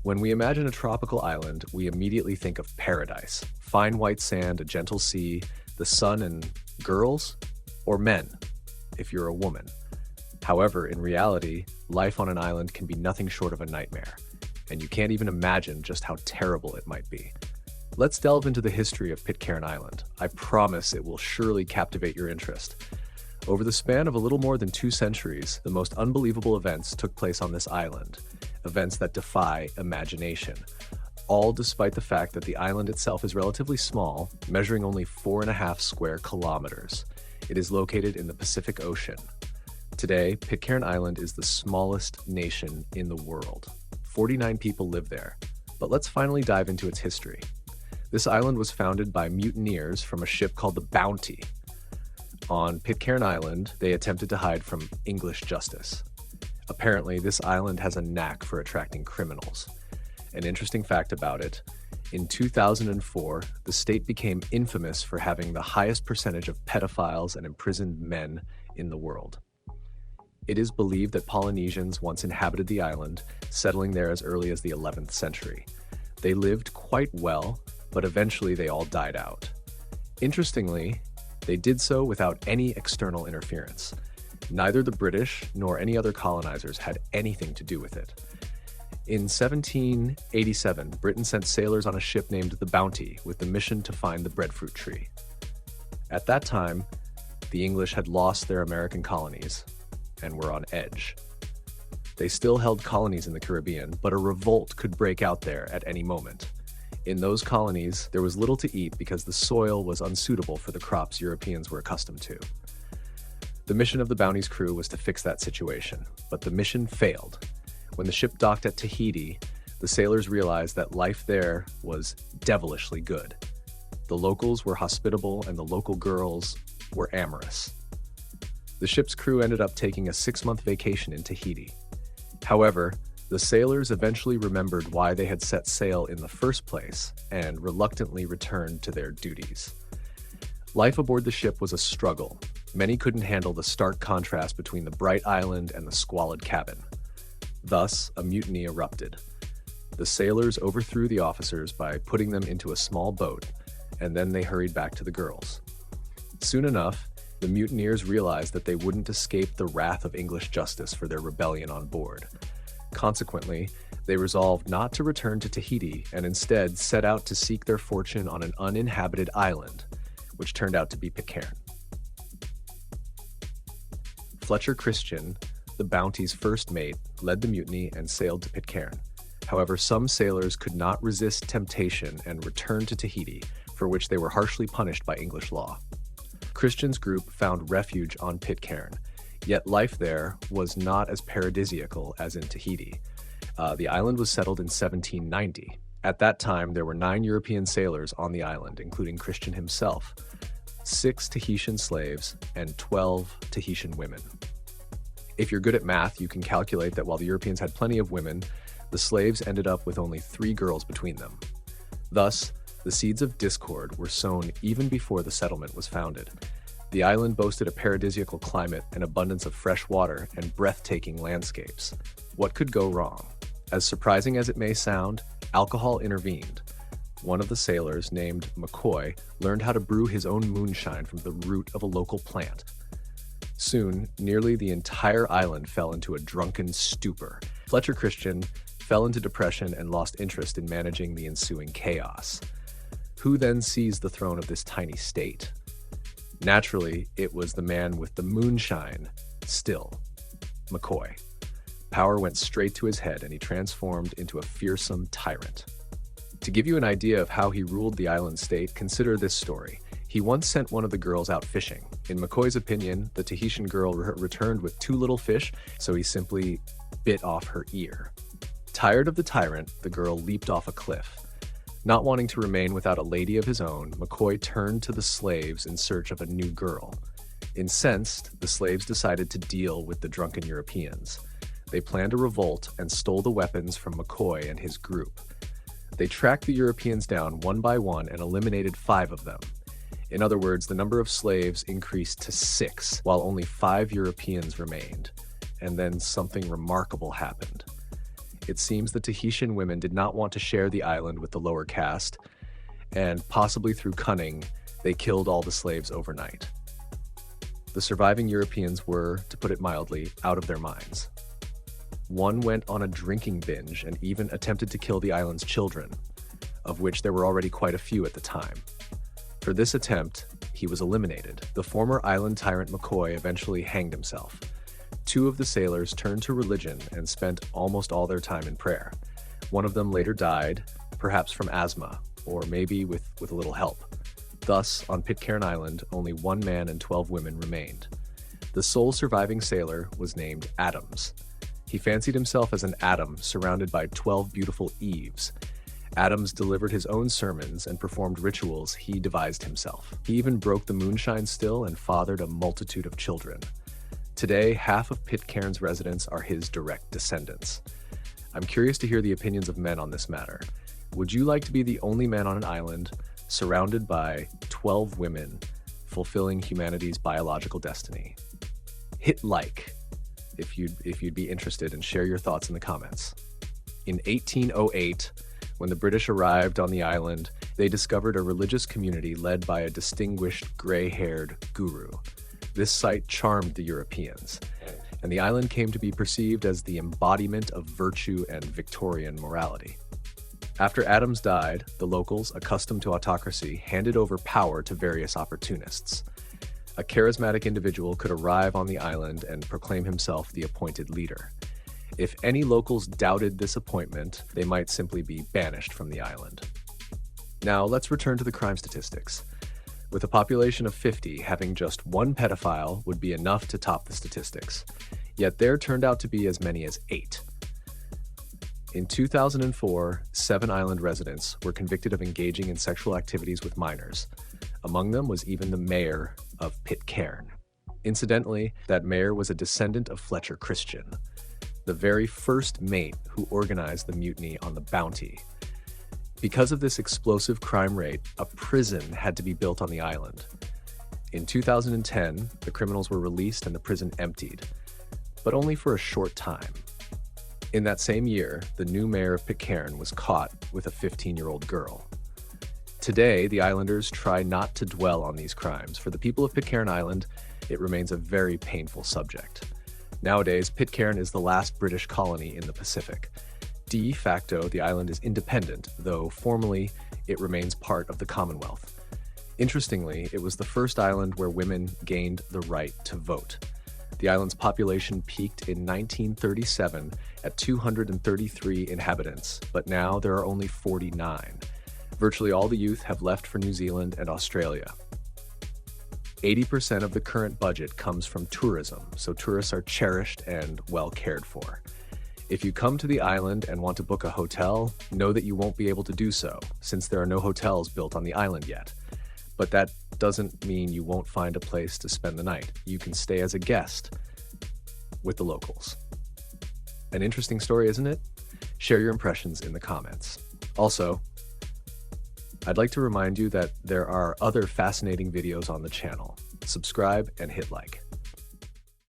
When we imagine a tropical island, we immediately think of paradise. Fine white sand, a gentle sea, the sun, and girls? Or men, if you're a woman. However, in reality, life on an island can be nothing short of a nightmare, and you can't even imagine just how terrible it might be. Let's delve into the history of Pitcairn Island. I promise it will surely captivate your interest. Over the span of a little more than 2 centuries, the most unbelievable events took place on this island, events that defy imagination, all despite the fact that the island itself is relatively small, measuring only 4.5 square kilometers. It is located in the Pacific Ocean. Today, Pitcairn Island is the smallest nation in the world. 49 people live there. But let's finally dive into its history. This island was founded by mutineers from a ship called the Bounty. On Pitcairn Island, they attempted to hide from English justice. Apparently, this island has a knack for attracting criminals. An interesting fact about it, in 2004, the state became infamous for having the highest percentage of pedophiles and imprisoned men in the world. It is believed that Polynesians once inhabited the island, settling there as early as the 11th century. They lived quite well, but eventually they all died out. Interestingly, they did so without any external interference. Neither the British nor any other colonizers had anything to do with it. In 1787, Britain sent sailors on a ship named the Bounty with the mission to find the breadfruit tree. At that time, the English had lost their American colonies and were on edge. They still held colonies in the Caribbean, but a revolt could break out there at any moment. In those colonies, there was little to eat because the soil was unsuitable for the crops Europeans were accustomed to. The mission of the Bounty's crew was to fix that situation, but the mission failed. When the ship docked at Tahiti, the sailors realized that life there was devilishly good. The locals were hospitable and the local girls were amorous. The ship's crew ended up taking a 6-month vacation in Tahiti. However, the sailors eventually remembered why they had set sail in the first place and reluctantly returned to their duties. Life aboard the ship was a struggle. Many couldn't handle the stark contrast between the bright island and the squalid cabin. Thus, a mutiny erupted. The sailors overthrew the officers by putting them into a small boat, and then they hurried back to the girls. Soon enough, the mutineers realized that they wouldn't escape the wrath of English justice for their rebellion on board. Consequently, they resolved not to return to Tahiti and instead set out to seek their fortune on an uninhabited island, which turned out to be Pitcairn. Fletcher Christian, the Bounty's first mate, led the mutiny and sailed to Pitcairn. However, some sailors could not resist temptation and returned to Tahiti, for which they were harshly punished by English law. Christian's group found refuge on Pitcairn, yet life there was not as paradisiacal as in Tahiti. The island was settled in 1790. At that time, there were 9 European sailors on the island, including Christian himself, 6 Tahitian slaves, and 12 Tahitian women. If you're good at math, you can calculate that while the Europeans had plenty of women, the slaves ended up with only 3 girls between them. Thus, the seeds of discord were sown even before the settlement was founded. The island boasted a paradisiacal climate, an abundance of fresh water, and breathtaking landscapes. What could go wrong? As surprising as it may sound, alcohol intervened. One of the sailors, named McCoy, learned how to brew his own moonshine from the root of a local plant. Soon, nearly the entire island fell into a drunken stupor. Fletcher Christian fell into depression and lost interest in managing the ensuing chaos. Who then seized the throne of this tiny state? Naturally, it was the man with the moonshine, still, McCoy. Power went straight to his head and he transformed into a fearsome tyrant. To give you an idea of how he ruled the island state, consider this story. He once sent one of the girls out fishing. In McCoy's opinion, the Tahitian girl returned with 2 little fish, so he simply bit off her ear. Tired of the tyrant, the girl leaped off a cliff. Not wanting to remain without a lady of his own, McCoy turned to the slaves in search of a new girl. Incensed, the slaves decided to deal with the drunken Europeans. They planned a revolt and stole the weapons from McCoy and his group. They tracked the Europeans down one by one and eliminated 5 of them. In other words, the number of slaves increased to 6, while only 5 Europeans remained. And then something remarkable happened. It seems the Tahitian women did not want to share the island with the lower caste, and possibly through cunning, they killed all the slaves overnight. The surviving Europeans were, to put it mildly, out of their minds. One went on a drinking binge and even attempted to kill the island's children, of which there were already quite a few at the time. For this attempt, he was eliminated. The former island tyrant McCoy eventually hanged himself. Two of the sailors turned to religion and spent almost all their time in prayer. One of them later died, perhaps from asthma, or maybe with a little help. Thus, on Pitcairn Island, only one man and 12 women remained. The sole surviving sailor was named Adams. He fancied himself as an Adam surrounded by 12 beautiful Eves. Adams delivered his own sermons and performed rituals he devised himself. He even broke the moonshine still and fathered a multitude of children. Today, half of Pitcairn's residents are his direct descendants. I'm curious to hear the opinions of men on this matter. Would you like to be the only man on an island, surrounded by 12 women, fulfilling humanity's biological destiny? Hit like if you'd be interested, and share your thoughts in the comments. In 1808, when the British arrived on the island, they discovered a religious community led by a distinguished gray-haired guru. This sight charmed the Europeans, and the island came to be perceived as the embodiment of virtue and Victorian morality. After Adams died, the locals, accustomed to autocracy, handed over power to various opportunists. A charismatic individual could arrive on the island and proclaim himself the appointed leader. If any locals doubted this appointment, they might simply be banished from the island. Now, let's return to the crime statistics. With a population of 50, having just one pedophile would be enough to top the statistics. Yet there turned out to be as many as 8. In 2004, 7 island residents were convicted of engaging in sexual activities with minors. Among them was even the mayor of Pitcairn. Incidentally, that mayor was a descendant of Fletcher Christian, the very first mate who organized the mutiny on the Bounty. Because of this explosive crime rate, a prison had to be built on the island. In 2010, the criminals were released and the prison emptied, but only for a short time. In that same year, the new mayor of Pitcairn was caught with a 15-year-old girl. Today, the islanders try not to dwell on these crimes. For the people of Pitcairn Island, it remains a very painful subject. Nowadays, Pitcairn is the last British colony in the Pacific. De facto, the island is independent, though formally it remains part of the Commonwealth. Interestingly, it was the first island where women gained the right to vote. The island's population peaked in 1937 at 233 inhabitants, but now there are only 49. Virtually all the youth have left for New Zealand and Australia. 80% of the current budget comes from tourism, so tourists are cherished and well cared for. If you come to the island and want to book a hotel, know that you won't be able to do so, since there are no hotels built on the island yet. But that doesn't mean you won't find a place to spend the night. You can stay as a guest with the locals. An interesting story, isn't it? Share your impressions in the comments. Also, I'd like to remind you that there are other fascinating videos on the channel. Subscribe and hit like.